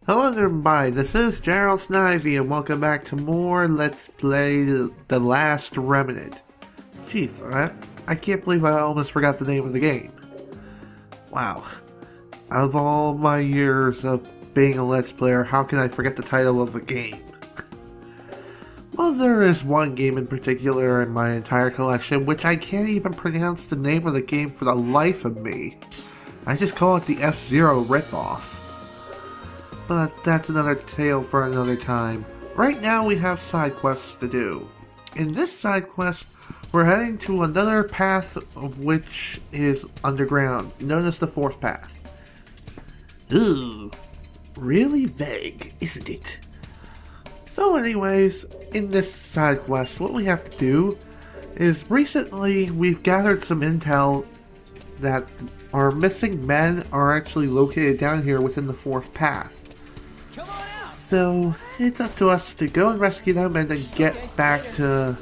Hello everybody, this is Gerald Snivy and welcome back to more Let's Play The Last Remnant. Jeez, I can't believe I almost forgot the name of the game. Wow. Out of all my years of being a Let's Player, how can I forget the title of a game? Well, there is one game in particular in my entire collection which I can't even pronounce the name of the game for the life of me. I just call it the F-Zero ripoff. But that's another tale for another time. Right now we have side quests to do. In this side quest, we're heading to another path of which is underground, known as the fourth path. Ooh, really vague, isn't it? So anyways, in this side quest, what we have to do is recently we've gathered some intel that our missing men are actually located down here within the fourth path. So, it's up to us to go and rescue them and then get back to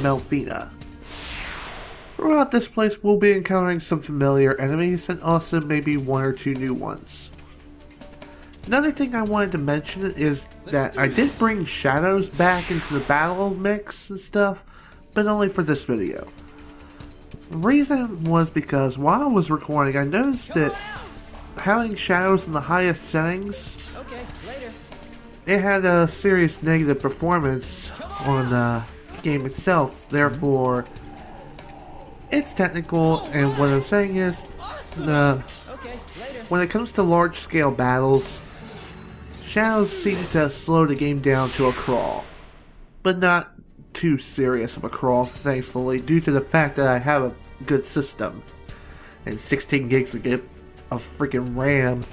Melfina. Throughout this place, we'll be encountering some familiar enemies and also maybe one or two new ones. Another thing I wanted to mention is that I did bring shadows back into the battle mix and stuff, but only for this video. The reason was because while I was recording, I noticed that having shadows in the highest settings, it had a serious negative performance on the game itself. Therefore, it's technical, and what I'm saying is, when it comes to large-scale battles, shadows seem to slow the game down to a crawl. But not too serious of a crawl, thankfully, due to the fact that I have a good system. And 16 gigs of freaking RAM.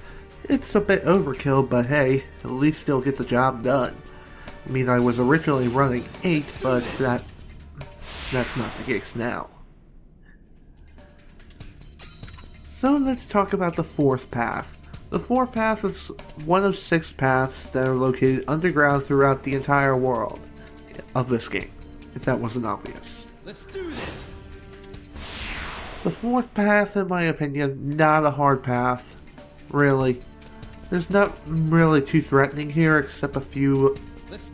It's a bit overkill, but hey, at least they'll get the job done. I mean, I was originally running 8, but that's not the case now. So let's talk about the fourth path. The fourth path is one of 6 paths that are located underground throughout the entire world of this game, if that wasn't obvious. Let's do this. The fourth path, in my opinion, not a hard path. Really. There's not really too threatening here, except a few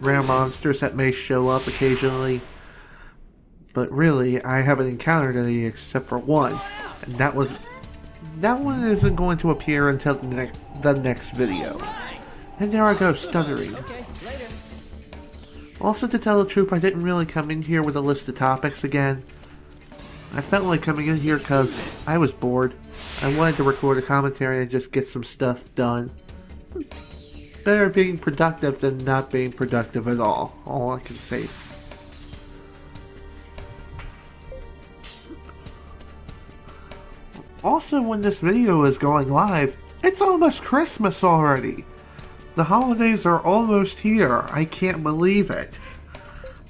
rare monsters that may show up occasionally. But really, I haven't encountered any except for one. And that one isn't going to appear until the next video. And there I go, stuttering. Also, to tell the truth, I didn't really come in here with a list of topics again. I felt like coming in here because I was bored. I wanted to record a commentary and just get some stuff done. Better being productive than not being productive at all I can say. Also, when this video is going live, it's almost Christmas already. The holidays are almost here. I can't believe it.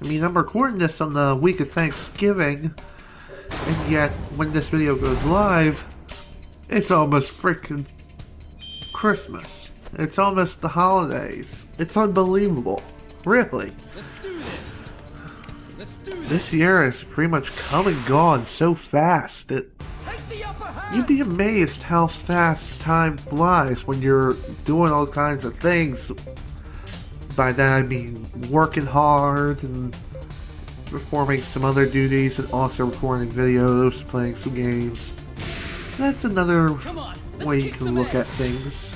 I mean, I'm recording this on the week of Thanksgiving, and yet when this video goes live, it's almost freaking Christmas. It's almost the holidays. It's unbelievable. Really. This year has pretty much come and gone so fast that you'd be amazed how fast time flies when you're doing all kinds of things. By that I mean working hard and performing some other duties and also recording videos, playing some games. That's another way you can look at things.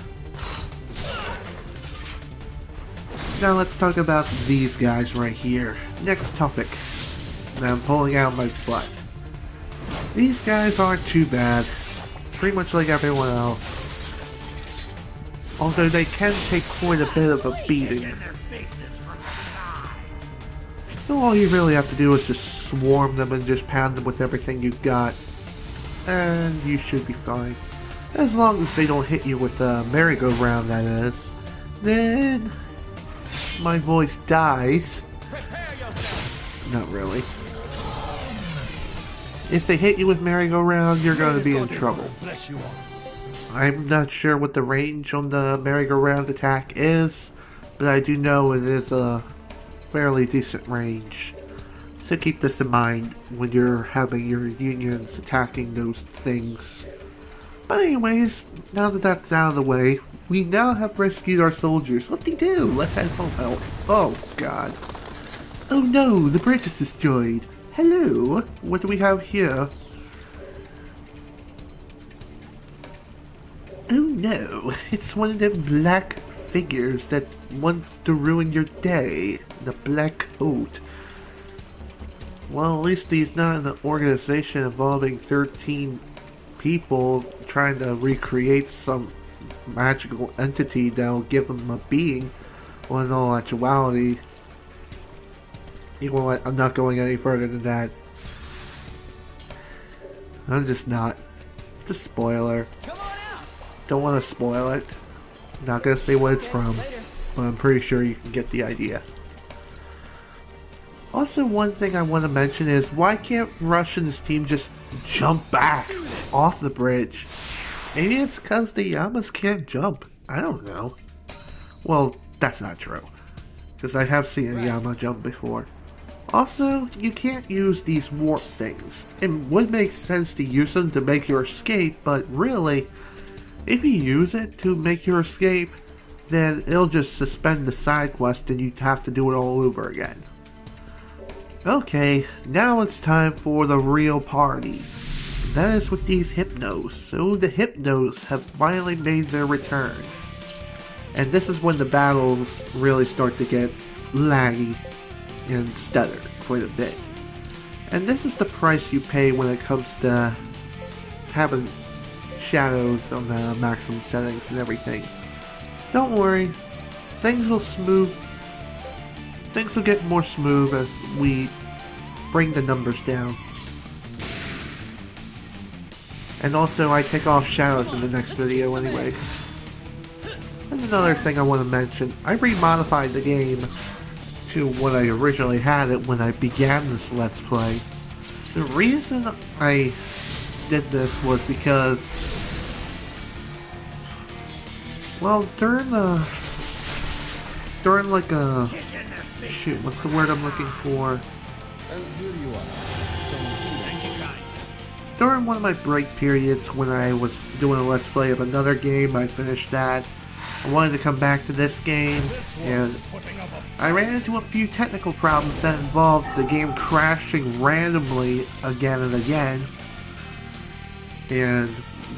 Now let's talk about these guys right here. Next topic that I'm pulling out my butt. These guys aren't too bad. Pretty much like everyone else. Although they can take quite a bit of a beating. So all you really have to do is just swarm them and just pound them with everything you've got. And you should be fine. As long as they don't hit you with a merry-go-round, that is. Then my voice dies. Not really. If they hit you with merry-go-round, you're going to be in trouble. I'm not sure what the range on the merry-go-round attack is, but I do know it is a fairly decent range. So keep this in mind when you're having your unions attacking those things. But anyways, now that that's out of the way, We now have rescued our soldiers. What they do? Let's head home. Oh god. Oh no, the bridge is destroyed. Hello, what do we have here? Oh no, it's one of them black figures that want to ruin your day. The black coat. Well, at least he's not in an organization involving 13 people trying to recreate some magical entity that'll give him a being. Well, in all actuality, you know what, I'm not going any further than that. I'm just not. It's a spoiler. Don't want to spoil it. Not gonna say what it's from, but I'm pretty sure you can get the idea. Also, one thing I want to mention is, why can't Rush and his team just jump back off the bridge? Maybe it's because the Yamas can't jump. I don't know. Well, that's not true, because I have seen a Yama jump before. Also, you can't use these warp things. It would make sense to use them to make your escape, but really, if you use it to make your escape, then it'll just suspend the side quest and you'd have to do it all over again. Okay, now it's time for the real party. That is with these Hypnos. So the Hypnos have finally made their return. And this is when the battles really start to get laggy and stutter quite a bit. And this is the price you pay when it comes to having shadows on the maximum settings and everything. Don't worry, things will get more smooth as we bring the numbers down. And also, I take off shadows in the next video anyway. And another thing I want to mention, I remodified the game to what I originally had it when I began this Let's Play. The reason I did this was because, well, during like a, shoot, what's the word I'm looking for? During one of my break periods when I was doing a Let's Play of another game, I finished that. I wanted to come back to this game, and I ran into a few technical problems that involved the game crashing randomly again and again. And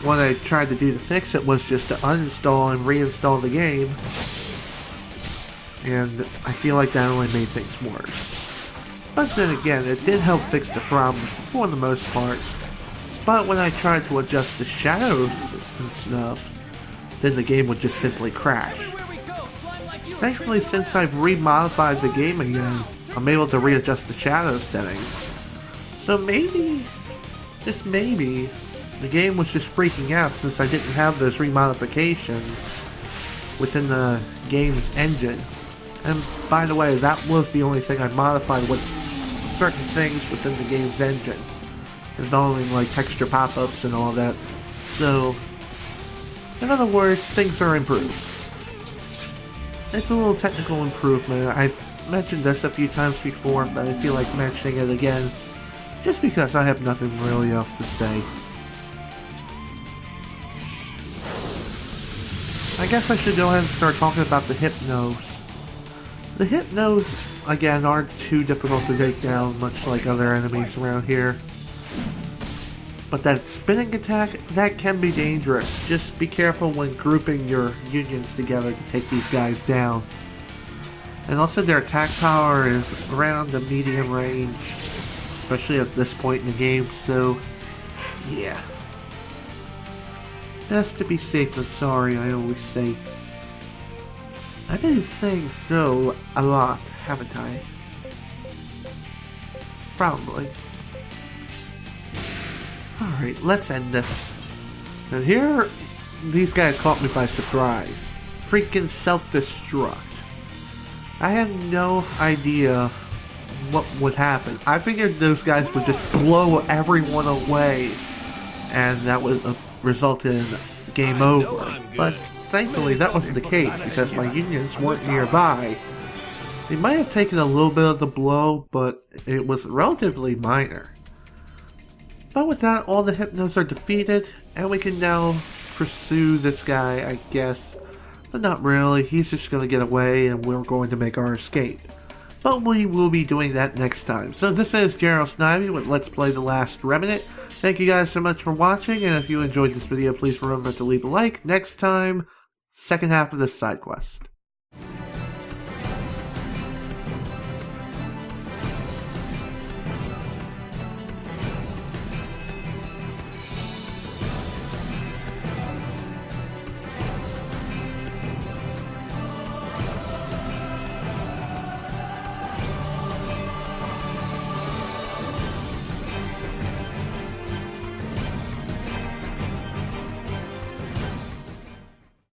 what I tried to do to fix it was just to uninstall and reinstall the game. And I feel like that only made things worse. But then again, it did help fix the problem for the most part. But when I tried to adjust the shadows and stuff, then the game would just simply crash. Thankfully, since I've remodified the game again, I'm able to readjust the shadow settings. So maybe, just maybe, the game was just freaking out since I didn't have those remodifications within the game's engine. And by the way, that was the only thing I modified with certain things within the game's engine, involving like texture pop-ups and all that. So, in other words, things are improved. It's a little technical improvement. I've mentioned this a few times before, but I feel like mentioning it again, just because I have nothing really else to say. I guess I should go ahead and start talking about the Hypnos. The Hypnos, again, aren't too difficult to take down, much like other enemies around here. But that spinning attack, that can be dangerous. Just be careful when grouping your unions together to take these guys down. And also their attack power is around the medium range, especially at this point in the game, so yeah. Best to be safe than sorry, I always say. I've been saying so a lot, haven't I? Probably. Alright, let's end this. And here, these guys caught me by surprise. Freaking self-destruct. I had no idea what would happen. I figured those guys would just blow everyone away, and that would result in game over. But thankfully that wasn't the case, because my unions weren't nearby. They might have taken a little bit of the blow, but it was relatively minor. But with that, all the Hypnos are defeated, and we can now pursue this guy, I guess. But not really, he's just going to get away and we're going to make our escape. But we will be doing that next time. So this is Snivy with Let's Play The Last Remnant. Thank you guys so much for watching, and if you enjoyed this video, please remember to leave a like. Next time, second half of this side quest.